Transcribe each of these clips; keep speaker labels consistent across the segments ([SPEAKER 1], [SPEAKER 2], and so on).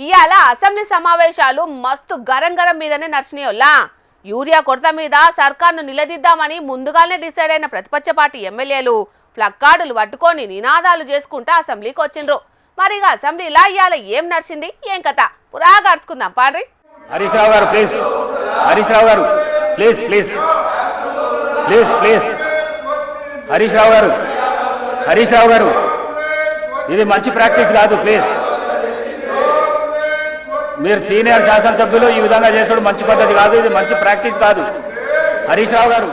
[SPEAKER 1] ఇవాళ అసెంబ్లీ సమావేశాలు మస్తు గరం గరం మీదనే నడిచినాయోలా. యూరియా కొరత మీద సర్కార్ను నిలదీద్దామని ముందుగానే డిసైడ్ అయిన ప్రతిపక్ష పార్టీ ఎమ్మెల్యేలు ప్లక్కార్డులు పట్టుకొని నినాదాలు చేసుకుంటా అసెంబ్లీకి వచ్చిండ్రు. మరిగా అసెంబ్లీలా ఇవాళ ఏం నడిచింది, ఏం కథ పురా గడుచుకుందాం పాడ్రి.
[SPEAKER 2] Harish Rao garu please, Harish Rao garu please please please please Harish Rao garu, Harish Rao గారు ఇది మంచి ప్రాక్టీస్ కాదు. ప్లీజ్, మీరు సీనియర్ శాసనసభ్యులు ఈ విధంగా చేసడం మంచి పద్ధతి కాదు, ఇది మంచి ప్రాక్టీస్ కాదు. హరీష్ రావు గారు,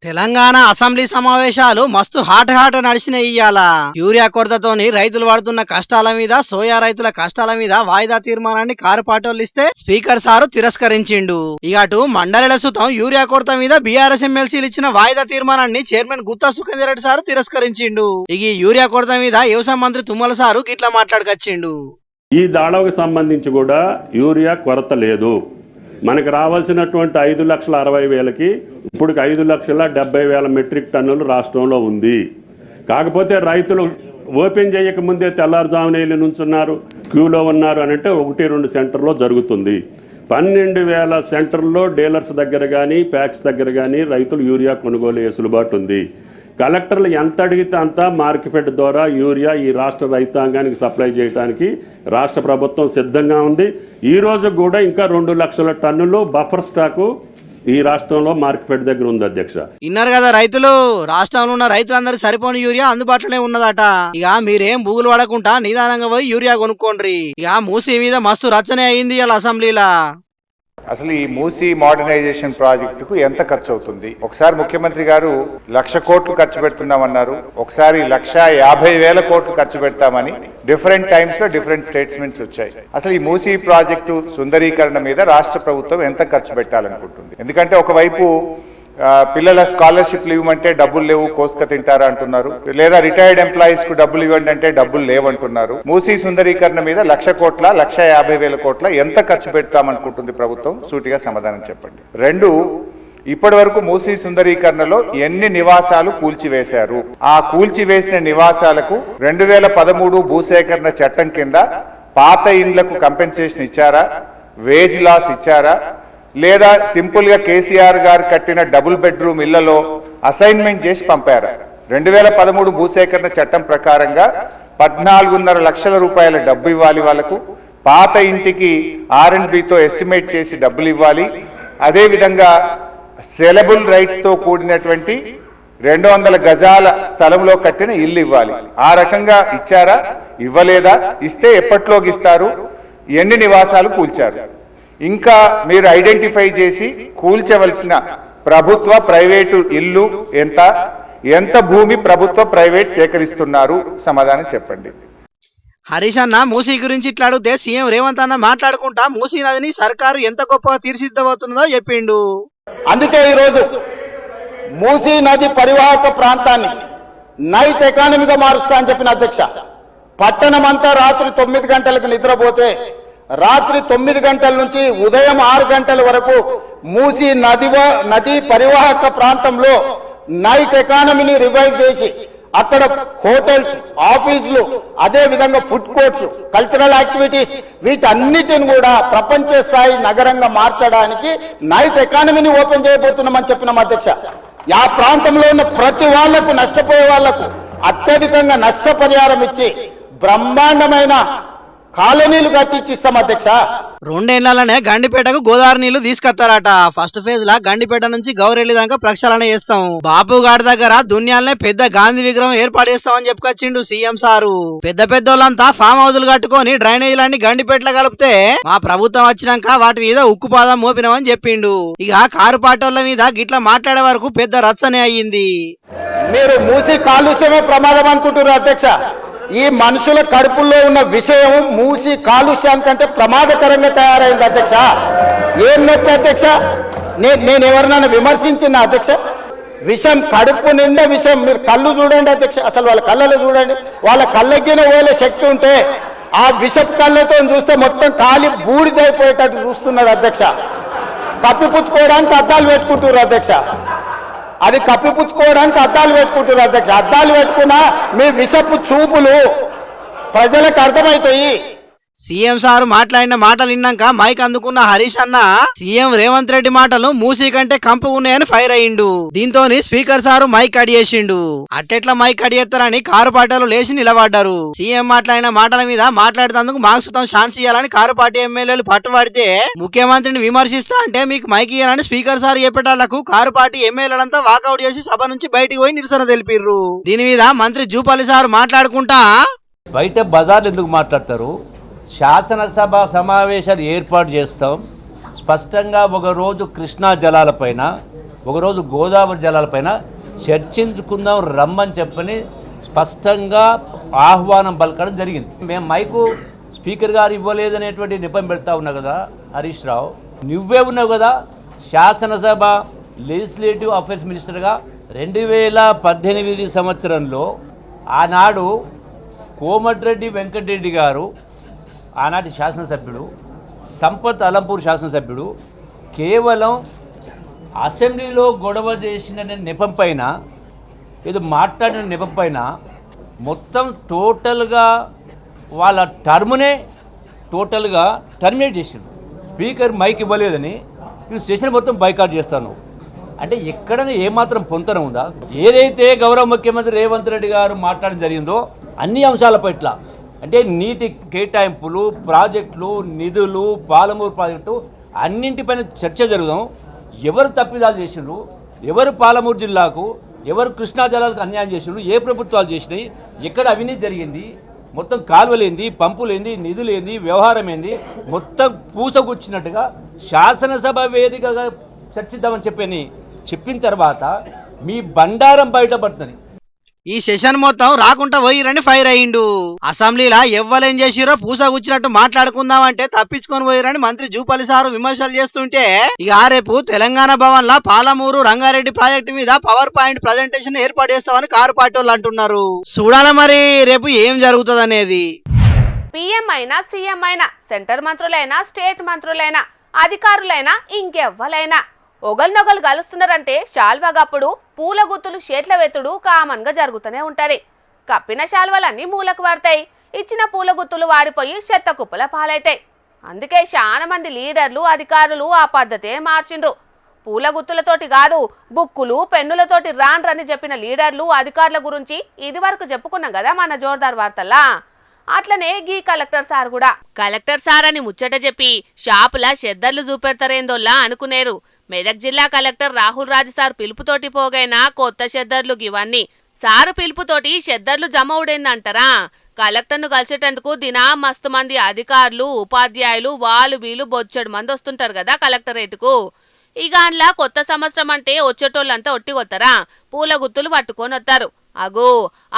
[SPEAKER 3] తెలంగాణ అసెంబ్లీ సమావేశాలు మస్తు హాట్ నడిచినాయి. ఇయ్యాల యూరియా కొరతతోని రైతులు పడుతున్న కష్టాల మీద, సోయా రైతుల కష్టాల మీద వాయిదా తీర్మానాన్ని కారుపాటోళ్ళు ఇస్తే స్పీకర్ సారు తిరస్కరించిండు. ఇక అటు మండలిల సుతం యూరియా కొరత మీద బీఆర్ఎస్ ఎమ్మెల్సీలు ఇచ్చిన వాయిదా తీర్మానాన్ని చైర్మన్ గుత్తా సుఖేందర్ రెడ్డి సారు తిరస్కరించిండు. ఇక యూరియా కొరత మీద వ్యవసాయ మంత్రి తుమ్మల సారు గిట్లా మాట్లాడుకొచ్చిండు.
[SPEAKER 4] ఈ దాడవకు సంబంధించి కూడా యూరియా కొరత లేదు. మనకు రావాల్సినటువంటి 5,60,000కి ఇప్పుడు 5,70,000 మెట్రిక్ టన్నులు రాష్ట్రంలో ఉంది. కాకపోతే రైతులు ఓపెన్ చేయక ముందే తెల్లారుజామున వెళ్ళి నుంచున్నారు, క్యూలో ఉన్నారు అని అంటే 1-2 సెంటర్లో జరుగుతుంది. 12,000 సెంటర్లో డీలర్స్ దగ్గర కానీ ప్యాక్స్ దగ్గర కానీ రైతులు యూరియా కొనుగోలు వెసులుబాటు ఉంది. కలెక్టర్లు ఎంత అడిగితే అంత మార్కెట్ ద్వారా యూరియా ఈ రాష్ట్ర రైతాంగానికి సప్లై చేయడానికి రాష్ట్ర ప్రభుత్వం సిద్ధంగా ఉంది. ఈ రోజు కూడా ఇంకా 2 లక్షల టన్నులు బఫర్ స్టాకు ఈ రాష్ట్రంలో మార్కెట్ దగ్గర ఉంది. అధ్యక్ష,
[SPEAKER 3] విన్నారు కదా రైతులు, రాష్ట్రంలో ఉన్న రైతులందరూ సరిపోని యూరియా అందుబాటులోనే ఉన్నదట. ఇక మీరేం బూగులు పడకుండా నిదానంగా పోయి యూరియా కొనుక్కోండి. ఇక మూసీ మీద మస్తు రచన అయింది ఇలా అసెంబ్లీలా.
[SPEAKER 5] అసలు ఈ మూసీ మోడర్నైజేషన్ ప్రాజెక్టుకు ఎంత ఖర్చు అవుతుంది? ఒకసారి ముఖ్యమంత్రి గారు 1,00,000 కోట్లు ఖర్చు పెడుతున్నామన్నారు, ఒకసారి 1,50,000 కోట్లు ఖర్చు పెడతామని డిఫరెంట్ టైమ్స్ లో డిఫరెంట్ స్టేట్మెంట్స్ వచ్చాయి. అసలు ఈ మూసీ ప్రాజెక్టు సుందరీకరణ మీద రాష్ట్ర ప్రభుత్వం ఎంత ఖర్చు పెట్టాలనుకుంటుంది? ఎందుకంటే ఒకవైపు పిల్లల స్కాలర్షిప్లు ఇవ్వమంటే డబ్బులు లేవు, కోసుక తింటారా అంటున్నారు, లేదా రిటైర్డ్ ఎంప్లాయీస్ కు డబ్బులు ఇవ్వండి అంటే డబ్బులు లేవంటున్నారు. మూసీ సుందరీకరణ మీద 1,00,000 కోట్ల 1,50,000 కోట్ల ఎంత ఖర్చు పెడతామనుకుంటుంది ప్రభుత్వం? సూటిగా సమాధానం చెప్పండి. 2, ఇప్పటి వరకు మూసీ సుందరీకరణలో ఎన్ని నివాసాలు కూల్చివేశారు? ఆ కూల్చివేసిన నివాసాలకు 2013 భూసేకరణ చట్టం కింద పాత ఇండ్లకు కంపెన్సేషన్ ఇచ్చారా? వేజ్ లాస్ ఇచ్చారా? లేదా సింపుల్ గా కేసీఆర్ గారు కట్టిన డబుల్ బెడ్రూమ్ ఇళ్లలో అసైన్మెంట్ చేసి పంపారా? 2013 భూసేకరణ చట్టం ప్రకారంగా 14.5 లక్షల రూపాయల డబ్బు ఇవ్వాలి వాళ్ళకు. పాత ఇంటికి R&Bతో ఎస్టిమేట్ చేసి డబ్బులు ఇవ్వాలి. అదేవిధంగా సెలబుల్ రైట్స్ తో కూడినటువంటి 200 గజాల స్థలంలో కట్టిన ఇల్లు ఇవ్వాలి. ఆ రకంగా ఇచ్చారా? ఇవ్వలేదా? ఇస్తే ఎప్పట్లోకి ఇస్తారు? ఎన్ని నివాసాలు కూల్చారు? ఇంకా మీరు ఐడెంటిఫై చేసి కూల్చవలసిన ప్రభుత్వ ప్రైవేటు ఇల్లు ఎంత భూమి ప్రభుత్వ ప్రైవేట్ సేకరిస్తున్నారు? సమాధానం చెప్పండి.
[SPEAKER 3] హరీష్ అన్న మూసీ గురించి ఇట్లా అడిగితే సీఎం రేవంత్ అన్న మాట్లాడుకుంటా మూసీ నదిని సర్కారు ఎంత గొప్పగా తీర్చిదిద్దబోతుందో చెప్పిండు.
[SPEAKER 6] అందుకే ఈరోజు మూసీ నది పరివాహక ప్రాంతాన్ని నైట్ ఎకానమీగా మారుస్తా అని చెప్పిన అధ్యక్ష. పట్టణం అంతా రాత్రి 9 గంటలకు నిద్రపోతే రాత్రి 9 గంటల నుంచి ఉదయం 6 గంటల వరకు మూసీ నది పరివాహక ప్రాంతంలో నైట్ ఎకానమీని రివైవ్ చేసి అక్కడ హోటల్స్, ఆఫీసులు, అదే విధంగా ఫుడ్ కోర్ట్స్, కల్చరల్ యాక్టివిటీస్ వీటన్నిటిని కూడా ప్రపంచ స్థాయి నగరంగా మార్చడానికి నైట్ ఎకానమీని ఓపెన్ చేయబోతున్నామని చెప్పినాం అధ్యక్ష. ఆ ప్రాంతంలో ఉన్న ప్రతి వాళ్లకు, నష్టపోయే వాళ్లకు అత్యధికంగా నష్టపరిహారం ఇచ్చి బ్రహ్మాండమైన కాలనీలు కట్టించిస్తాం అధ్యక్ష.
[SPEAKER 3] 2 ఏళ్లనే గండిపేటకు గోదావరి నీళ్లు తీసుకొస్తారట. ఫస్ట్ ఫేజ్ లా గండిపేట నుంచి గౌరెల్లి దాకా ప్రక్షాళన చేస్తాం. బాపు గారి దగ్గర దున్యాలనే పెద్ద గాంధీ విగ్రహం ఏర్పాటు చేస్తామని చెప్పుకొచ్చిండు సీఎం సారు. పెద్ద పెద్దోళ్ళంతా ఫామ్ హౌజులు కట్టుకొని డ్రైనేజీలన్నీ గండిపేటలో కలిపితే మా ప్రభుత్వం వచ్చినాక వాటి మీద ఉక్కుపాదం మోపినామని చెప్పిండు. ఇక కారు పాటోళ్ల మీద గిట్లా మాట్లాడే వరకు పెద్ద రచ్చనే అయ్యింది.
[SPEAKER 6] మీరు మూసి కాలుష్యమే ప్రమాదం అనుకుంటున్నారు అధ్యక్ష. ఈ మనుషుల కడుపుల్లో ఉన్న విషయం మూసి కాలుష్యానికంటే ప్రమాదకరంగా తయారైంది అధ్యక్ష. ఏం నొప్పి అధ్యక్ష? నేను ఎవరినైనా విమర్శించిన అధ్యక్ష? విషం, కడుపు నిండా విషం. మీరు కళ్ళు చూడండి అధ్యక్ష, అసలు వాళ్ళ కళ్ళలో చూడండి. వాళ్ళ కళ్ళెగ్గిన పోలే శక్తి ఉంటే ఆ విషపు కళ్ళతో చూస్తే మొత్తం కాలి బూడిదైపోయేటట్టు చూస్తున్నారు అధ్యక్ష. కప్పిపుచ్చుకోవడానికి అద్దాలు పెట్టుకుంటున్నారు అధ్యక్ష. అది కప్పిపుచ్చుకోవడానికి అద్దాలు పెట్టుకుంటున్నారు అధ్యక్ష. అద్దాలు పెట్టుకున్నా మీ విషపు చూపులు ప్రజలకు అర్థమవుతాయి.
[SPEAKER 3] సీఎం సార్ మాట్లాడిన మాటలు విన్నాక మైక్ అందుకున్న హరీష్ అన్న సీఎం రేవంత్ రెడ్డి మాటలు మూసీ కంటే కంపు ఉన్నాయని ఫైర్ అయ్యిండు. దీంతో స్పీకర్ సారు మైక్ అడిగేసిండు. అట్టెట్లా మైక్ అడిగేస్తారని కారు పాటలు లేచి నిలబడ్డారు. సీఎం మాట్లాడిన మాటల మీద మాట్లాడేందుకు మాకు సుతం ఛాన్స్ ఇవ్వాలని కారు పార్టీ ఎమ్మెల్యేలు పట్టుబడితే ముఖ్యమంత్రిని విమర్శిస్తా అంటే మీకు మైక్ ఇవ్వాలని స్పీకర్ సార్ చెప్పేటాళ్లకు కారు పార్టీ ఎమ్మెల్యేలంతా వాకౌట్ చేసి సభ నుంచి బయటికి పోయి నిరసన తెలిపిర్రు. దీని మీద మంత్రి జూపల్లి సార్ మాట్లాడుకుంటా
[SPEAKER 7] బయట బజార్లు ఎందుకు మాట్లాడతారు? శాసనసభ సమావేశాలు ఏర్పాటు చేస్తాం. స్పష్టంగా ఒకరోజు కృష్ణా జలాలపైన, ఒకరోజు గోదావరి జలాలపైన చర్చించుకుందాం రమ్మని చెప్పని స్పష్టంగా ఆహ్వానం పలకడం జరిగింది. మేము మైకు స్పీకర్ గారు ఇవ్వలేదనేటువంటి నెపం పెడతా ఉన్నా కదా హరీష్ రావు, నువ్వే ఉన్నావు కదా శాసనసభ లెజిస్లేటివ్ అఫైర్స్ మినిస్టర్గా 2018 సంవత్సరంలో. ఆనాడు కోమటిరెడ్డి వెంకటరెడ్డి గారు ఆనాటి శాసనసభ్యుడు, సంపత్ అలంపూర్ శాసనసభ్యుడు, కేవలం అసెంబ్లీలో గొడవ చేసిన నెపం పైన, ఏదో మాట్లాడిన నెపం పైన మొత్తం టోటల్గా వాళ్ళ టర్మునే టోటల్గా టర్మినేట్ చేసాడు. స్పీకర్ మైక్ ఇవ్వలేదని నువ్వు సెషన్ మొత్తం బైకాట్ చేస్తాను అంటే ఎక్కడైనా ఏమాత్రం పొంతన ఉందా? ఏదైతే గౌరవ ముఖ్యమంత్రి రేవంత్ రెడ్డి గారు మాట్లాడడం జరిగిందో అన్ని అంశాల పట్ల, అంటే నీటి కేటాయింపులు, ప్రాజెక్టులు, నిధులు, పాలమూరు ప్రాజెక్టు అన్నింటిపైన చర్చ జరుగుదాం. ఎవరు తప్పిదాలు చేసిండ్రు, ఎవరు పాలమూరు జిల్లాకు, ఎవరు కృష్ణా జలాలకు అన్యాయం చేసిండ్రు, ఏ ప్రభుత్వాలు చేసినాయి, ఎక్కడ అవినీతి జరిగింది, మొత్తం కాలువలేంది, పంపులేంది, నిధులేంది, వ్యవహారం ఏంది, మొత్తం పూసగుచ్చినట్టుగా శాసనసభ వేదికగా చర్చిద్దామని చెప్పిన తర్వాత మీ బండారం బయటపడుతుంది.
[SPEAKER 3] ఈ సెషన్ మొత్తం రాకుండా పోయిరని ఫైర్ అయ్యిండు. అసెంబ్లీలో ఎవ్వలేం చేసిరో పూసగుచ్చినట్టు మాట్లాడుకుందామంటే తప్పించుకొని పోయిరని మంత్రి జూపల్లి సారు విమర్శలు చేస్తుంటే, ఇక రేపు తెలంగాణ భవన్ లా పాలమూరు రంగారెడ్డి ప్రాజెక్టు మీద పవర్ పాయింట్ ప్రజెంటేషన్ ఏర్పాటు చేస్తామని కారు పార్టీ వాళ్ళు అంటున్నారు. చూడాలి మరి రేపు ఏం జరుగుతుంది అనేది.
[SPEAKER 1] పీఎం అయినా సీఎం అయినా, సెంటర్ మంత్రులైనా, స్టేట్ మంత్రులైనా, అధికారులైనా, ఇంకెవ్వలైనా ఒకరినొకరు కలుస్తున్నారంటే శాల్వగప్పుడు పూల గుత్తులు చేట్ల వెత్తుడు కామన్ గా జరుగుతూనే ఉంటది. కప్పిన శాల్వలన్నీ మూలకు పడతాయి, ఇచ్చిన పూల గుత్తులు వాడిపోయి చెత్త కుప్పల పాలైతాయి. అందుకే చాలా మంది లీడర్లు, అధికారులు ఆ పద్ధతే మార్చిండ్రు. పూల గుత్తులతోటి కాదు, బుక్కులు, పెన్నులతోటి రాన్రని చెప్పిన లీడర్లు, అధికారుల గురించి ఇది వరకు చెప్పుకున్నాం కదా మన జోర్దార్ వార్తల్లా. అట్లనే గీ కలెక్టర్ సార్ కూడా కలెక్టర్ సార్ అని ముచ్చట చెప్పి షాపుల చెద్దర్లు చూపెడతారేందోల్లా అనుకునేరు. మెదక్ జిల్లా కలెక్టర్ రాహుల్ రాజు సార్ పిలుపుతోటి పోగైనా కొత్త చెద్దర్లు ఇవన్నీ. సారు పిలుపుతోటి చెద్దర్లు జమవుడేందంటారా? కలెక్టర్ను కలిసేటందుకు దినా మస్తు మంది అధికారులు, ఉపాధ్యాయులు, వీళ్ళు బొచ్చడు మంది వస్తుంటారు కదా కలెక్టరేటుకు. ఇక అందులో కొత్త సంవత్సరం అంటే వచ్చేటోళ్ళంతా ఒట్టిగొత్తరా, పూల గుత్తులు పట్టుకొని వస్తారు. అగో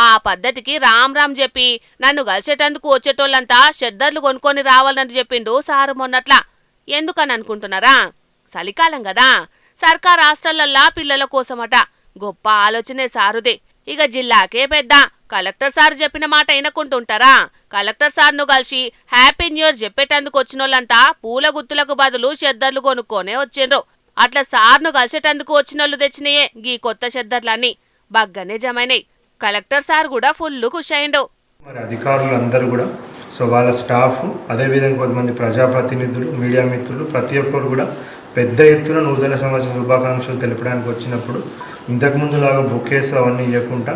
[SPEAKER 1] ఆ పద్ధతికి రామ్ రామ్ చెప్పి నన్ను కలిసేటందుకు వచ్చేటోళ్ళంతా చెద్దర్లు కొనుక్కొని రావాలని చెప్పిండు సారు మొన్నట్లా. ఎందుకని అనుకుంటున్నారా? చలికాలం కదా, సర్కార్ హాస్టళ్లల్లా పిల్లల కోసమట. గొప్ప ఆలోచనే సారుదే. ఇక జిల్లాకే పెద్ద. కలెక్టర్ సార్ చెప్పిన మాట వినకుంటుంటారా? కలెక్టర్ సార్ను కలిసి హ్యాపీ న్యూ ఇయర్ చెప్పేటందుకు వచ్చినోళ్ళంతా పూల గుత్తులకు బదులు చెద్దర్లు కొనుక్కొనే వచ్చిండ్రు. అట్లా సార్ను కలిసేటందుకు వచ్చినోళ్ళు తెచ్చినాయే గీ కొత్త చెద్దర్లన్నీ బగ్గనే జమైనాయి. కలెక్టర్ సార్ కూడా ఫుల్ ఖుషి అయిండు.
[SPEAKER 8] మరి అధికారులందరూ కూడా, సో వాళ్ళ స్టాఫ్, అదేవిధంగా కొంతమంది ప్రజాప్రతినిధులు, మీడియా మిత్రులు, ప్రతి ఒక్కరు కూడా పెద్ద ఎత్తున నూతన సంవత్సర శుభాకాంక్షలు తెలపడానికి వచ్చినప్పుడు ఇంతకుముందు లాగా బుకేస్ అవన్నీ ఇవ్వకుండా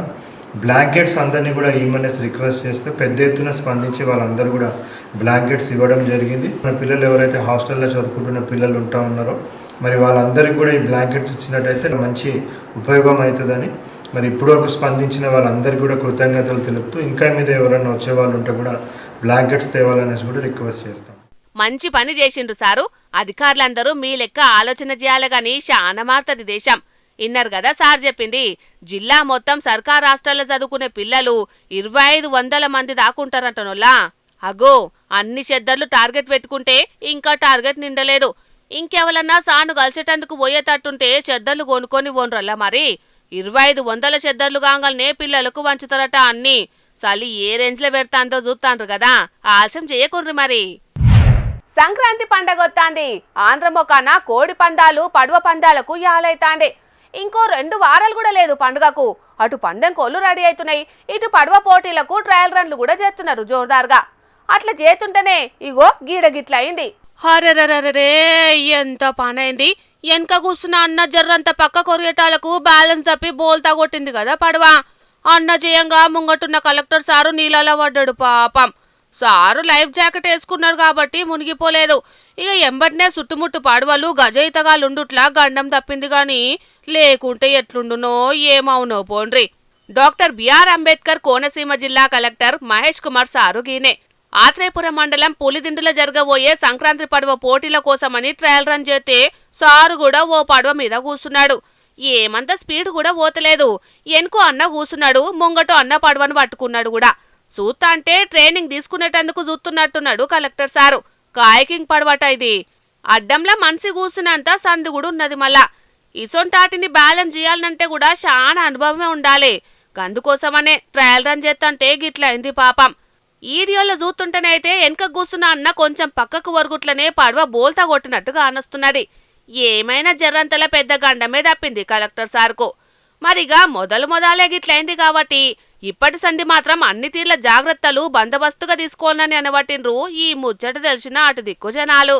[SPEAKER 8] బ్లాంకెట్స్ అందరినీ కూడా ఈమెన్స్ రిక్వెస్ట్ చేస్తే పెద్ద ఎత్తున స్పందించి వాళ్ళందరూ కూడా బ్లాంకెట్స్ ఇవ్వడం జరిగింది. మన పిల్లలు ఎవరైతే హాస్టల్లో చదువుకుంటున్న పిల్లలు ఉంటా ఉన్నారో మరి వాళ్ళందరికీ కూడా ఈ బ్లాంకెట్స్ ఇచ్చినట్టయితే మంచి ఉపయోగం అవుతుందని మరి ఇప్పటివరకు స్పందించిన వాళ్ళందరికీ కూడా కృతజ్ఞతలు తెలుపుతూ ఇంకా మీద ఎవరైనా వచ్చే వాళ్ళు ఉంటే కూడా బ్లాంకెట్స్ తేవాలనేసి కూడా రిక్వెస్ట్ చేస్తాం.
[SPEAKER 1] మంచి పని చేసిండ్రు సారు. అధికారులందరూ మీ లెక్క ఆలోచన చేయాలి గాని శాన మారుతుంది దేశం. ఇన్నారు కదా సార్ చెప్పింది. జిల్లా మొత్తం సర్కార్ హాస్టల్లో చదువుకునే పిల్లలు 2500 మంది దాకుంటారంటనోలా. అగో అన్ని చెద్దర్లు టార్గెట్ పెట్టుకుంటే ఇంకా టార్గెట్ నిండలేదు. ఇంకెవరన్నా సాను కలిసేటందుకు పోయేటట్టుంటే చెద్దర్లు కొనుక్కొని పోన్రల్లా. మరి 2500 చెద్దర్లు కాగాలనే పిల్లలకు వంచుతారట అన్ని. చలి ఏ రేంజ్లో పెడతాందో చూస్తాండ్రు కదా, ఆలస్యం చేయకుండ్రి మరి. సంక్రాంతి పండగ వస్తాంది. ఆంధ్రమొకాన కోడి పందాలు, పడవ పందాలకు యాలైతాంది. ఇంకో 2 వారాలు కూడా లేదు పండుగకు. అటు పందెం కోళ్లు రెడీ అవుతున్నాయి, ఇటు పడవ పోటీలకు ట్రయల్ రన్లు కూడా చేస్తున్నారు జోర్దార్గా. అట్లా చేతుంటేనే ఇగో గీడ గిట్ల అయింది. హరరరరే ఎంత పనైంది. వెనక కూర్చున్న అన్న జర్రంత పక్క కొరిగేటాలకు బ్యాలెన్స్ తప్పి బోల్తా కొట్టింది కదా పడవ. అన్న జయంగా ముంగటున్న కలెక్టర్ సారు నీళ్ళలో పడ్డాడు పాపం. సారు లైఫ్ జాకెట్ వేసుకున్నాడు కాబట్టి మునిగిపోలేదు. ఇక ఎంబటినే చుట్టుముట్టు పడవలు గజ ఈతగాళ్ళుండుట్లా గండం తప్పింది గాని లేకుంటే ఎట్లుండునో ఏమవునో పోండ్రి. డాక్టర్ బిఆర్ అంబేద్కర్ కోనసీమ జిల్లా కలెక్టర్ మహేష్ కుమార్ సారు గీనే ఆత్రేయపురం మండలం పులిదిండులో జరగబోయే సంక్రాంతి పడవ పోటీల కోసమని ట్రయల్ రన్ చేస్తే సారు కూడా ఓ పడవ మీద కూసున్నాడు. ఏమంత స్పీడ్ కూడా పోతలేదు. ఎనుకో అన్న కూసున్నాడు, ముంగటో అన్న పడవను పట్టుకున్నాడు కూడా. చూస్తా అంటే ట్రైనింగ్ తీసుకునేటందుకు చూస్తున్నట్టున్నాడు కలెక్టర్ సారు. కాయకింగ్ పడవట ఇది. అడ్డంలా మనిషి కూసునంత సందు కూడా ఉన్నది. మళ్ళా ఇసొంటాటిని బ్యాలెన్స్ చేయాలంటే కూడా చాలా అనుభవమే ఉండాలి. అందుకోసమనే ట్రయల్ రన్ చేస్తంటే గిట్లయింది పాపం. ఈడియోలో చూస్తుంటేనైతే వెనక కూస్తున్న అన్న కొంచెం పక్కకు వరుగుట్లనే పడవ బోల్తా కొట్టినట్టుగా అనొస్తున్నది. ఏమైనా జర్రంతల పెద్ద గండమే తప్పింది కలెక్టర్ సార్కు. మరిగా మొదలే గిట్లయింది కాబట్టి ఇప్పటి సంధి మాత్రం అన్ని తీర్ల జాగ్రత్తలు బందోబస్తుగా తీసుకోవాలని అనబట్టిండ్రు ఈ ముచ్చట తెలిసిన అటు దిక్కు జనాలు.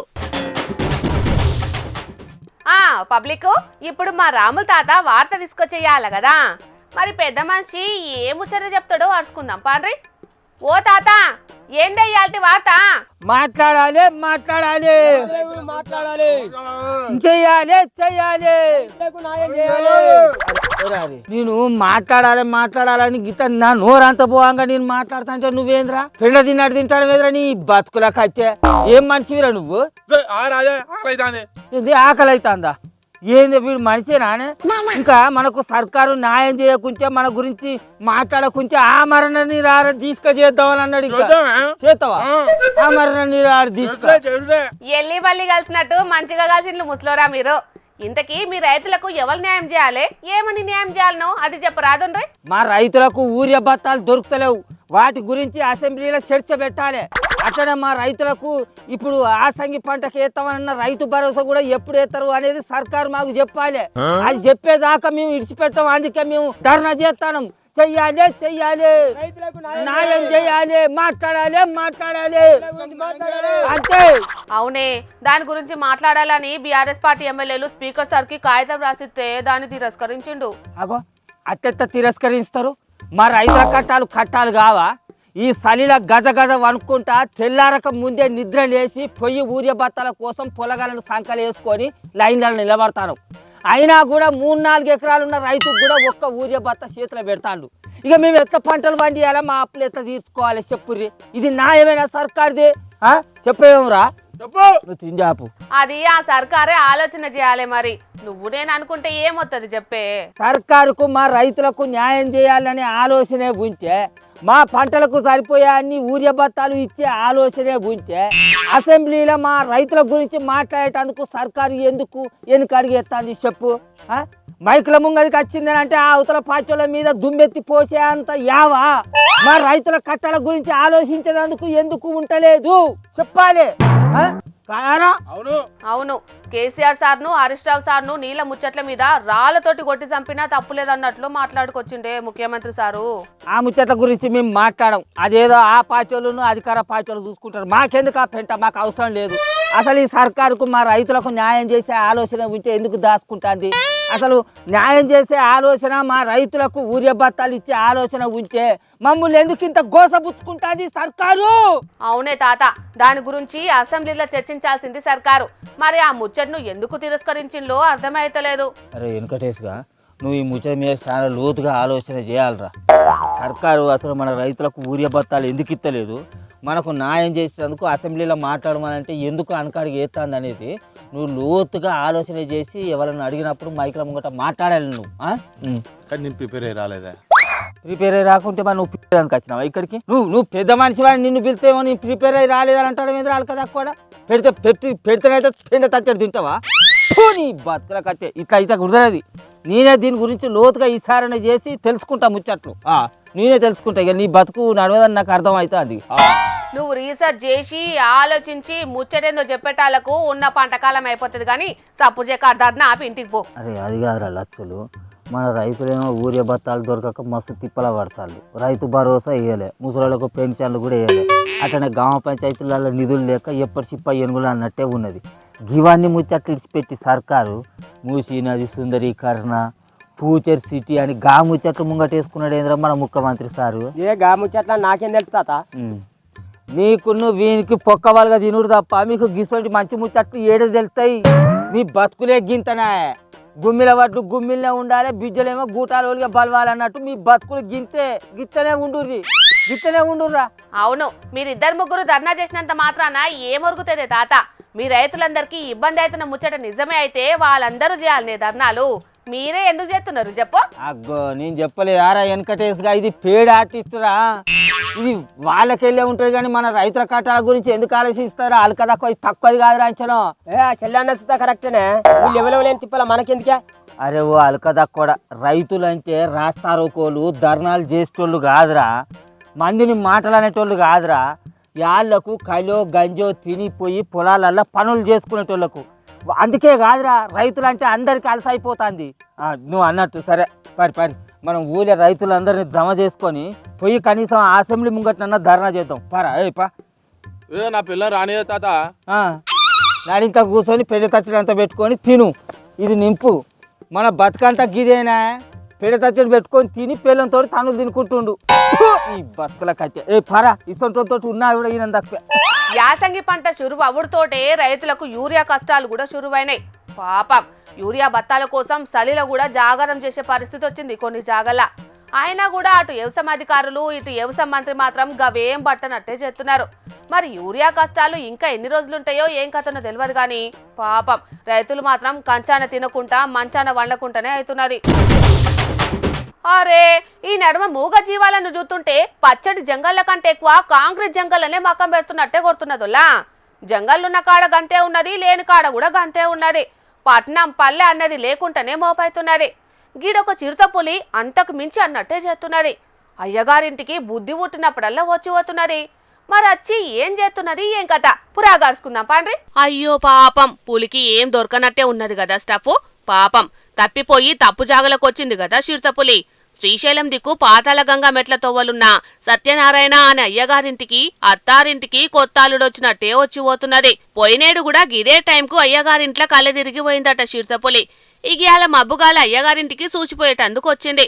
[SPEAKER 1] పబ్లిక్ ఇప్పుడు మా రాముల తాత వార్త తీసుకొచ్చేయాల కదా. మరి పెద్ద మనిషి ఏ ముచ్చట చెప్తాడో అరుచుకుందాం పాండ్రి. ఓ తాత ఏందయ్యాల్టి వార్త?
[SPEAKER 9] మాట్లాడాలి నేను మాట్లాడాలని గిట్ట నా నోరంతా పోవంగా నేను మాట్లాడుతా. నువ్వేంద్రా పెండ తిన్నాడు తింటాడు వేద్రా నీ బతుకులకు వచ్చే ఏం మనిషివిరా నువ్వు? ఆకలి అవుతుందా? ఏంది వీడు మనిషేనానే? ఇంకా మనకు సర్కారు న్యాయం చేయకుంటే మన గురించి మాట్లాడకుంటే ఆ మరణ నీరు తీసుకొచ్చేద్దామని అన్నాడు. ఇంకా చేస్తావా ఆ మరణ నీరు తీసుకు?
[SPEAKER 1] ఎల్లి మళ్ళీ కలిసినట్టు మంచిగా కలిసిండ్లు ముసలోరా మీరు. ఇంతకీ మీ రైతులకు ఎవరు న్యాయం చేయాలి, ఏమని న్యాయం చేయాలనో అది చెప్పరాదుండ్రి.
[SPEAKER 9] మా రైతులకు ఊరియా బత్తాలు దొరుకుతలేవు, వాటి గురించి అసెంబ్లీలో చర్చ పెట్టాలి. అట్లనే మా రైతులకు ఇప్పుడు ఆసంగి పంటకు వేస్తామన్న రైతు భరోసా కూడా ఎప్పుడు వేస్తారు అనేది సర్కారు మాకు చెప్పాలి. అది చెప్పేదాకా మేము ఇడిచిపెట్టాం. అందుకే మేము ధర్నా చేస్తాం. చెయ్యాలి న్యాయం చేయాలి, మాట్లాడాలి అంతే.
[SPEAKER 1] అవునే, దాని గురించి మాట్లాడాలని బీఆర్ఎస్ పార్టీ ఎమ్మెల్యేలు స్పీకర్ సార్ కి కాగితం రాసిస్తే దాన్ని తిరస్కరించిండు.
[SPEAKER 9] అగో అత్యంత తిరస్కరిస్తారు. మా రైతుల కట్టాలు కావా? ఈ చలిల గజ వనుక్కుంటా తెల్లారక ముందే నిద్ర లేచి పొయ్యి ఊరియా బత్తాల కోసం పొలగాలను సంకలు వేసుకొని లైన్లలో నిలబడతాను. అయినా కూడా 3-4 ఎకరాలున్న రైతుకు కూడా ఒక్క ఊరియా బత్త చేతిలో పెడతాడు. ఇక మేము ఎట్లా పంటలు పండియాలా, మా అప్పులు ఎట్లా తీర్చుకోవాలి చెప్పుర్రి? ఇది న్యాయమేనా సర్కార్ది? చెప్పేమరా తింజాపు?
[SPEAKER 1] అది ఆ సర్కారే ఆలోచన చేయాలి. మరి నువ్వు నేను అనుకుంటే ఏమొత్తది చెప్పే?
[SPEAKER 9] సర్కారుకు మా రైతులకు న్యాయం చేయాలనే ఆలోచనే ఉంటే, మా పంటలకు సరిపోయే అన్ని ఊరియా బత్తాలు ఇచ్చే ఆలోచనే ఉంటే, అసెంబ్లీలో మా రైతుల గురించి మాట్లాడేటందుకు సర్కారు ఎందుకు వెనుకడిగేస్తుంది చెప్పు? మైకుల ముంగదికి వచ్చిందని అంటే ఆ అవతల పార్టీల మీద దుమ్మెత్తి పోసే అంత యావా మా రైతుల కట్టాల గురించి ఆలోచించేందుకు ఎందుకు ఉంటలేదు చెప్పాలి.
[SPEAKER 1] అవును, కేసీఆర్ సార్ను హరీష్ రావు సార్ను నీళ్ళ ముచ్చట్ల మీద రాళ్లతోటి కొట్టి చంపినా తప్పులేదన్నట్లు మాట్లాడుకొచ్చిండే ముఖ్యమంత్రి సారు.
[SPEAKER 9] ఆ ముచ్చట్ల గురించి మేము మాట్లాడం. అదేదో ఆ పార్టీలను అధికార పార్టీలు చూసుకుంటారు. మాకెందుకు ఆ పెంట? మాకు అవసరం లేదు. అసలు ఈ సర్కారుకు మా రైతులకు న్యాయం చేసే ఆలోచన ఉంటే ఎందుకు దాచుకుంటుంది? అసలు న్యాయం చేసే ఆలోచన, మా రైతులకు ఊరియా బత్తాలు ఇచ్చే ఆలోచన ఉంటే మమ్మల్ని ఎందుకు ఇంత గోసపుచ్చుకుంటుంది సర్కారు?
[SPEAKER 1] అవునే తాత, దాని గురించి అసెంబ్లీలో చర్చించాల్సింది సర్కారు. మరి ఆ ముచ్చట్ను ఎందుకు తిరస్కరించిందో అర్థమైతలేదు.
[SPEAKER 9] అరే వెంకటేష్గా, నువ్వు ఈ ముచ్చట మీద చాలా లోతుగా ఆలోచన చేయాలరా. సర్కారు అసలు మన రైతులకు ఊరియా బత్తాలు ఎందుకు ఇస్తలేదు, మనకు న్యాయం చేసేందుకు అసెంబ్లీలో మాట్లాడమనంటే ఎందుకు అనకాడికి వేస్తుంది అనేది నువ్వు లోతుగా ఆలోచన చేసి ఎవరైనా అడిగినప్పుడు మైకుల ముంగట మాట్లాడాలి నువ్వు.
[SPEAKER 10] కానీ నేను ప్రిపేర్ అయ్యి రాలేదా?
[SPEAKER 9] ప్రిపేర్ అయ్యి రాకుంటే మరి నువ్వు పిల్లడానికి వచ్చినావా ఇక్కడికి? నువ్వు పెద్ద మనిషి వాడిని నిన్ను పిలిస్తేమో నేను ప్రిపేర్ అయ్యి రాలేదని అంటాడు మీద రాలి కదా కూడా. పెడితేనైతే పెండ తచ్చడి తింటావా? నీ బతుకుల కట్టే ఇట్లా అయితే కుదరది. నేనే దీని గురించి లోతుగా విచారణ చేసి తెలుసుకుంటా ముచ్చట్లు. నేనే తెలుసుకుంటా. ఇక నీ బతుకు నడవదని నాకు అర్థం అవుతుంది.
[SPEAKER 1] నువ్వు రీసెర్చ్ చేసి ఆలోచించి ముచ్చటేందో చెప్పేటాలకు ఉన్న పంటకాలం అయిపోతుంది. కానీ సప్పు చెక్క ధర్నా ఆపి ఇంటికి పో.
[SPEAKER 9] అరే అది కాదురా లక్షలు, మన రైతులేమో ఊరియా బత్తాలు దొరకక మస్తు తిప్పల పడతారు. రైతు భరోసా వేయలే, ముసలోళ్ళకు పెన్షన్లు కూడా వేయలే. అట్లనే గ్రామ పంచాయతీలలో నిధులు లేక ఎప్పటి చిప్ప ఎనుగులు అన్నట్టే ఉన్నది. ఇవన్నీ ముచ్చట్లు ఇడిచిపెట్టి సర్కారు మూసీ నది సుందరీకరణ, ఫ్యూచర్ సిటీ అని గా ముచ్చట్లు ముంగటేసుకున్నాడు ఏంద్ర మన ముఖ్యమంత్రి సారు.
[SPEAKER 11] గా ముచ్చట్ల నాకేం తెలుసు తాత?
[SPEAKER 9] నీకును వీనికి పొక్క వాళ్ళగా తినుడు తప్ప మీకు గిసోటి మంచి ముచ్చట్లు ఏడు తెలుస్తాయి. మీ బతుకులే గింతనే, గుమ్మిల వడ్లు గుమ్మిలనే ఉండాలి, బిడ్డలేమో గూటాలోలుగా బలవాలన్నట్టు మీ బతుకులు గిత్తనే ఉండుర్రా.
[SPEAKER 1] అవును, మీరిద్దరు ముగ్గురు ధర్నా చేసినంత మాత్రాన ఏమొరుగుతుంది తాత? మీ రైతులందరికీ ఇబ్బంది అవుతున్న ముచ్చట నిజమే అయితే వాళ్ళందరూ చేయాలనే ధర్నాలు. మీరే ఎందుకు చేస్తున్నారు చెప్పు?
[SPEAKER 9] అగ్గో నేను చెప్పలేదారా వెనకటేసుగా, ఇది పేడ్ ఆర్టిస్టురా. ఇది వాళ్ళకెళ్ళే ఉంటుంది కానీ మన రైతుల కట్టాల గురించి ఎందుకు ఆలోచిస్తారా? వాళ్ళ కదా తక్కువది కాదురా అంచనా.
[SPEAKER 11] చెల్లెన్న కరెక్టేనే, వీళ్ళు ఎవరెవలేని తిప్పల మనకెందుకే?
[SPEAKER 9] అరే ఓ అలకదా కూడా, రైతులంటే రాస్తారోకోలు ధర్నాలు చేసేటోళ్ళు కాదురా, మందిని మాటలు అనేటోళ్ళు కాదురా. వాళ్ళకు కలో గంజో తినిపోయి పొలాలల్లో పనులు చేసుకునేటోళ్ళకు. అందుకే కాదురా రైతులు అంటే అందరికి అలసైపోతుంది. నువ్వు అన్నట్టు సరే పరి మనం ఊళ్ళో రైతులందరినీ జమ చేసుకొని పోయి కనీసం అసెంబ్లీ ముంగట్నన్నా ధర్నా చేద్దాం. పరా పా.
[SPEAKER 10] నా పిల్ల రాని తాత
[SPEAKER 9] నాడింతా కూర్చొని పెళ్లి తచ్చడంతా పెట్టుకొని తిను, ఇది నింపు. మన బతుకంతా గిదేనా, పెళ్లి తచ్చడి పెట్టుకొని తిని పిల్లలతో తనులు తినుకుంటుండు. ఈ బతుకుల కట్టే పరా ఇసంతో ఉన్నా కూడా ఈయన తక్కువ.
[SPEAKER 1] యాసంగి పంట చురువు అవుడుతోటే రైతులకు యూరియా కష్టాలు కూడా చురువైనాయి. పాపం యూరియా బత్తాల కోసం సలిలో కూడా జాగారం చేసే పరిస్థితి వచ్చింది కొన్ని జాగల్లా. అయినా కూడా అటు వ్యవసాయ అధికారులు ఇటు వ్యవసాయ మంత్రి మాత్రం గవేం పట్టనట్టే చేస్తున్నారు. మరి యూరియా కష్టాలు ఇంకా ఎన్ని రోజులుంటాయో ఏం కథనో తెలియదు కానీ పాపం రైతులు మాత్రం కంచాన తినకుండా మంచాన వండకుండానే అవుతున్నది. అరే ఈ నడుమ మూగ జీవాలను చూస్తుంటే పచ్చడి జంగళ్ళ కంటే ఎక్కువ కాంక్రీట్ జంగల్లనే మకం పెడుతున్నట్టే కొడుతున్నదిలా. జంగళ్ళున్న కాడ గంతే ఉన్నది, లేని కాడ కూడా గంతే ఉన్నది. పట్నం పల్లె అన్నది లేకుండానే మోపైతున్నది. గీడొక చిరుతపులి అంతకు మించి అన్నట్టే చేస్తున్నది. అయ్యగారింటికి బుద్ధి పుట్టినప్పుడల్లా వచ్చి పోతున్నది. మరి వచ్చి ఏం చేస్తున్నది ఏం కథ పురాగాడుచుకుందాం పాండ్రి. అయ్యో పాపం, పులికి ఏం దొరకనట్టే ఉన్నది కదా స్టఫ్. పాపం తప్పిపోయి తప్పు జాగలకు వచ్చింది కదా చిరుతపులి. శ్రీశైలం దిక్కు పాతాళ గంగా మెట్ల తోవలున్న సత్యనారాయణ అనే అయ్యగారింటికి అత్తారింటికి కొత్తాలుడొచ్చినట్టే వచ్చి పోతున్నది. పోయినేడు కూడా గిదే టైంకు అయ్యగారింట్లో కళ్ళ తిరిగిపోయిందట చిరుతపులి. ఇగియాల మబ్బుగాల అయ్యగారింటికి సూచిపోయేటందుకు వచ్చింది.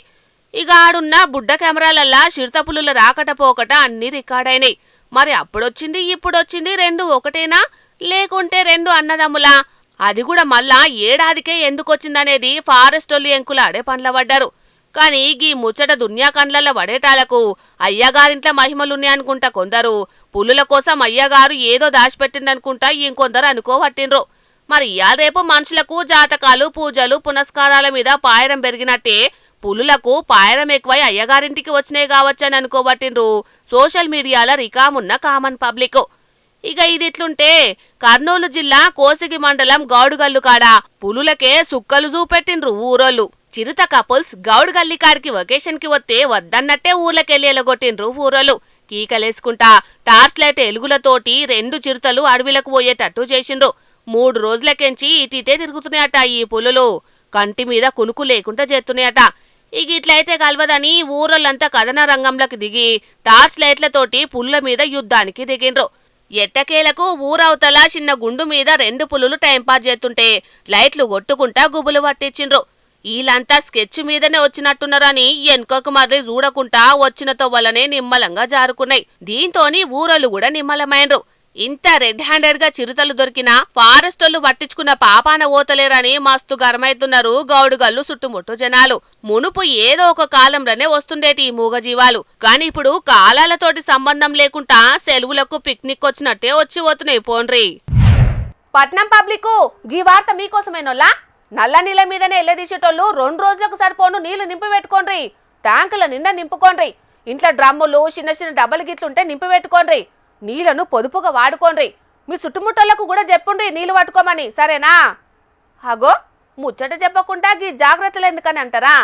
[SPEAKER 1] ఇక ఆడున్న బుడ్డ కెమెరాలల్లా చిరుతపులుల రాకట పోకట అన్ని రికార్డైనాయి. మరి అప్పుడొచ్చింది ఇప్పుడొచ్చింది రెండు ఒకటేనా, లేకుంటే రెండు అన్నదమ్ములా? అది కూడా మళ్ళా ఏడాదికే ఎందుకొచ్చిందనేది ఫారెస్టోళ్ళు ఎంకులాడే పనుల పడ్డారు. కానీ గీ ముచ్చట దున్యా కండ్లల్లో పడేటాలకు అయ్యగారింట్ల మహిమలున్నాయనుకుంటా కొందరు, పులుల కోసం అయ్యగారు ఏదో దాచిపెట్టిందనుకుంటా ఇంకొందరు అనుకోవట్టిండ్రు. మరి ఇయాల రేపు మనుషులకు జాతకాలు పూజలు పునస్కారాల మీద పాయరం పెరిగినట్టే పులులకు పాయరం ఎక్కువై అయ్యగారింటికి వచ్చినాయి కావచ్చని అనుకోబట్టిండ్రు సోషల్ మీడియాలో రికామున్న కామన్ పబ్లిక్. ఇక ఇదిట్లుంటే కర్నూలు జిల్లా కోసిగి మండలం గౌడుగల్లు కాడ పులులకే సుక్కలు చూపెట్టిండ్రు ఊరోళ్ళు. చిరుత కపుల్స్ గౌడుగల్లి కాడికి వెకేషన్ కి వస్తే వద్దన్నట్టే ఊర్లకెళ్ళి ఎలగొట్టిండ్రు ఊరోళ్ళు. కీకలేసుకుంటా టార్చ్ లైట్ ఎలుగులతోటి రెండు చిరుతలు అడవిలకు పోయేటట్టు చేసిండ్రు. 3 రోజులకెంచి ఇటీతే తిరుగుతున్నాయట ఈ పులులు. కంటి మీద కునుకు లేకుండా చేస్తున్నాయట. ఇక ఇట్లయితే కలవదని ఊరోళ్ళంతా కథన రంగంలోకి దిగి టార్చ్ లైట్లతోటి పులుల మీద యుద్ధానికి దిగిండ్రు. ఎట్టకేలకు ఊరవతల చిన్న గుండు మీద 2 పులులు టైంపాస్ చేస్తుంటే లైట్లు కొట్టుకుంటా గుబులు పట్టించిండ్రు. వీళ్ళంతా స్కెచ్ మీదనే వచ్చినట్టున్నారని ఎన్కొక మర్రి చూడకుండా వచ్చినతో వల్లనే నిమ్మలంగా జారుకున్నాయి. దీంతోని ఊరోళ్ళు కూడా నిమ్మలమైండ్రు. ఇంత రెడ్ హ్యాండెడ్ గా చిరుతలు దొరికినా ఫారెస్టోళ్ళు పట్టించుకున్న పాపాన ఓతలేరని మస్తు గరమైతున్నారు గౌడుగల్లు చుట్టుముట్టు జనాలు. మునుపు ఏదో ఒక కాలంలోనే వస్తుండేటి ఈ మూగజీవాలు, కాని ఇప్పుడు కాలాలతోటి సంబంధం లేకుండా సెలవులకు పిక్నిక్ వచ్చినట్టే వచ్చి పోతున్నాయి పోండ్రి. పట్నం పబ్లిక్ గీ వార్త మీకోసమేనోలా. నల్ల నీళ్ళ మీదనే ఎల్లదీసేటోళ్ళు 2 రోజులకు సరిపోను నీళ్లు నింపి పెట్టుకోండ్రి. ట్యాంకుల నిండా నింపుకోండ్రి. ఇంట్లో డ్రమ్ములు చిన్న చిన్న డబ్బలు గిట్లుంటే నింపి పెట్టుకోండ్రి. నీళ్లను పొదుపుగా వాడుకోండ్రి. మీ చుట్టుముట్టలకు కూడా చెప్పుండ్రి నీళ్లు పట్టుకోమని, సరేనా? అగో ముచ్చట చెప్పకుండా గీ జాగ్రత్తలు ఎందుకని అంటారా?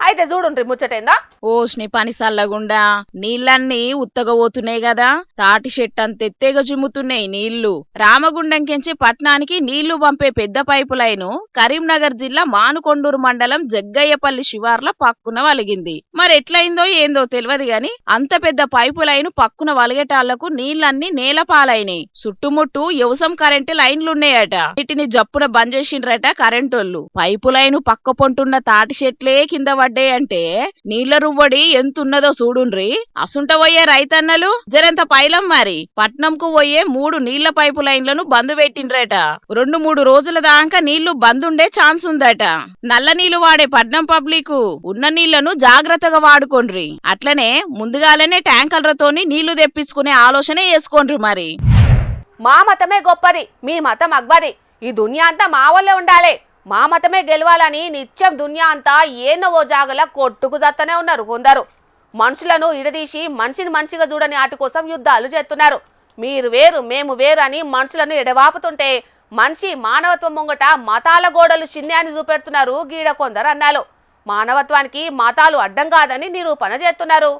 [SPEAKER 1] అయితే చూడుండ్రి ముచ్చటేందా.
[SPEAKER 12] ఓష్ని పని సల్లగుండా నీళ్ళన్నీ ఉత్తగబోతున్నాయి కదా, తాటి చెట్టు అంత ఎత్తేగా జిమ్ముతున్నాయి నీళ్లు. రామగుండంకెంచి పట్నానికి నీళ్లు పంపే పెద్ద పైపు లైను కరీంనగర్ జిల్లా మానుకొండూరు మండలం జగ్గయ్యపల్లి శివార్ల పక్కున వలిగింది. మరి ఎట్లయిందో ఏందో తెలియదు గాని అంత పెద్ద పైపు లైను పక్కున వలిగేటాళ్లకు నీళ్లన్నీ నేలపాలైనాయి. చుట్టుముట్టు వ్యవసాయం కరెంటు లైన్లున్నాయట. వీటిని జప్పున బంద్ చేసిండ్రట కరెంటోళ్లు. పైపు లైను పక్క పొంటున్న తాటి చెట్లే కింద పడ్డాయంటే నీళ్ల రువ్వడి ఎంతున్నదో చూడుండ్రి. అసుంట పోయే రైతన్నలు జరంత పైలం మరి పట్నంకు పోయే 3 నీళ్ల పైపు లైన్లను బంద్ పెట్టిండ్రట. 2-3 రోజుల దాకా నీళ్లు బంద్ ఉండే ఛాన్స్ ఉందట. నల్ల నీళ్లు వాడే పట్నం పబ్లిక్ ఉన్న నీళ్లను జాగ్రత్తగా వాడుకోండ్రి. అట్లనే ముందుగాలనే ట్యాంకర్లతోని నీళ్లు తెప్పించుకునే ఆలోచన చేసుకోండ్రి. మరి
[SPEAKER 1] మా మతమే గొప్పది, మీ మతం అగ్బది. ఈ దునియా అంతా మా వల్లే ఉండాలి, మా మతమే గెలవాలని నిత్యం దునియా అంతా ఏనవో జాగల కొట్టుకు జత్తనే ఉన్నారు కొందరు. మనుషులను ఇడదీసి మనిషిని మనిషిగా చూడని ఆటి కోసం యుద్ధాలు చేస్తున్నారు. మీరు వేరు మేము వేరు అని మనుషులను ఎడవాపుతుంటే మనిషి మానవత్వం ముంగట మతాల గోడలు చిన్యాన్ని చూపెడుతున్నారు గీడ కొందరు అన్నాలు. మానవత్వానికి మతాలు అడ్డం కాదని నిరూపణ చేస్తున్నారు.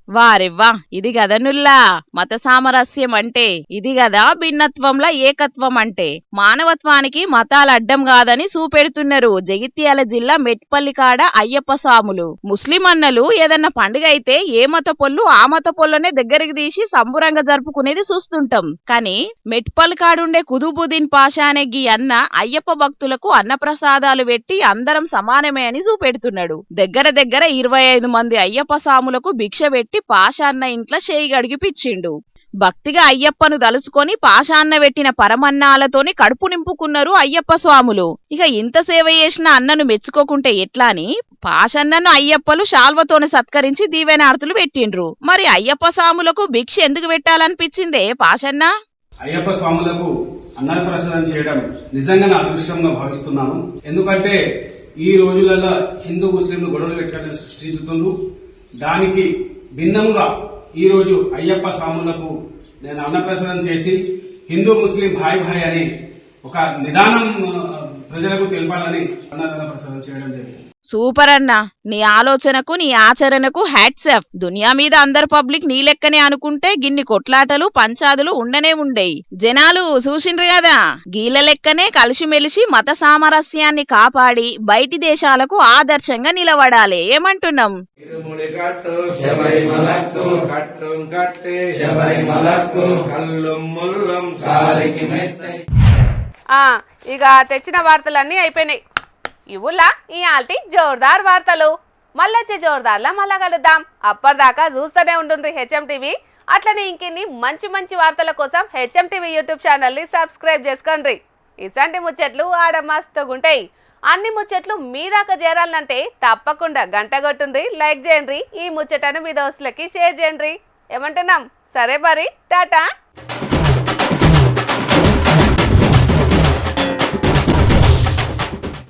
[SPEAKER 12] వారెవ్వా ఇది గదనుల్లా మత సామరస్యం అంటే, ఇది గదా భిన్నత్వంలా ఏకత్వం అంటే. మానవత్వానికి మతాల అడ్డం కాదని చూపెడుతున్నారు జగిత్యాల జిల్లా మెట్పల్లి కాడ అయ్యప్ప స్వాములు. ముస్లిం అన్నలు ఏదన్నా పండుగ అయితే ఏ మత పొల్లు ఆ మత పొల్లనే దగ్గరికి తీసి సంబురంగా జరుపుకునేది చూస్తుంటాం. కానీ మెట్పల్లి కాడుండే కుతుబుద్దీన్ పాషా అనే గీ అన్న అయ్యప్ప భక్తులకు అన్నప్రసాదాలు పెట్టి అందరం సమానమే అని చూపెడుతున్నాడు. దగ్గర 25 మంది అయ్యప్ప స్వాములకు భిక్ష పెట్టి పాషాన్న ఇంట్లో చేయి గడిగిపిచ్చిండు. భక్తిగా అయ్యప్పను దలుసుకొని పాషాన్న పెట్టిన పరమన్నాలతోని కడుపు నింపుకున్నారు అయ్యప్ప స్వాములు. ఇక ఇంత సేవ చేసిన అన్నను మెచ్చుకోకుంటే ఎట్లా అని పాషన్నను అయ్యప్పలు శాల్వతోని సత్కరించి దీవెనార్తులు పెట్టిండ్రు. మరి అయ్యప్ప స్వాములకు భిక్ష ఎందుకు పెట్టాలనిపించిందే పాషన్న?
[SPEAKER 13] అయ్యప్ప స్వాములకు అన్నప్రసాదం చేయడం నిజంగా నా అదృష్టంగా భావిస్తున్నాను. ఎందుకంటే ఈ రోజులలో హిందూ ముస్లింలు గొడవలు పెట్టాలని సృష్టించుతుండ్రు. దానికి భిన్నంగా ఈ రోజు అయ్యప్ప స్వాములకు నేను అన్నప్రసాదం చేసి హిందూ ముస్లిం భాయ్ భాయ్ అని ఒక నిదానం ప్రజలకు తెలపాలని అన్నప్రసాదం చేయడం జరిగింది.
[SPEAKER 12] సూపర్ అన్న, నీ ఆలోచనకు నీ ఆచరణకు హ్యాట్సాఫ్. దునియా మీద అందరు పబ్లిక్ నీ లెక్కనే అనుకుంటే గిన్ని కొట్లాటలు పంచాదులు ఉండనే ఉండేయి. జనాలు చూసిండ్రు కదా, గీల లెక్కనే కలిసిమెలిసి మత సామరస్యాన్ని కాపాడి బయటి దేశాలకు ఆదర్శంగా నిలబడాలి. ఏమంటున్నాం?
[SPEAKER 1] ఇక తెచ్చిన వార్తలన్నీ అయిపోయినాయి. ఇవులా ఈ ఆల్టీ జోర్దార్ వార్తలు. మళ్ళొచ్చే జోర్దార్లా మళ్ళా కలుద్దాం. అప్పటిదాకా చూస్తూనే ఉండుండ్రి హెచ్ఎం టీవీ. అట్లనే ఇంకెన్ని మంచి మంచి వార్తల కోసం హెచ్ఎం టీవీ యూట్యూబ్ ఛానల్ని సబ్స్క్రైబ్ చేసుకోండి. ఇసంటి ముచ్చట్లు ఆడ మస్తుగుంటాయి. అన్ని ముచ్చట్లు మీ దాకా చేరాలంటే తప్పకుండా గంట కొట్టుండ్రి, లైక్ చేయండి, ఈ ముచ్చటను మీ దోస్తులకి షేర్ చేయండి. ఏమంటున్నాం? సరే మరి, టాటా.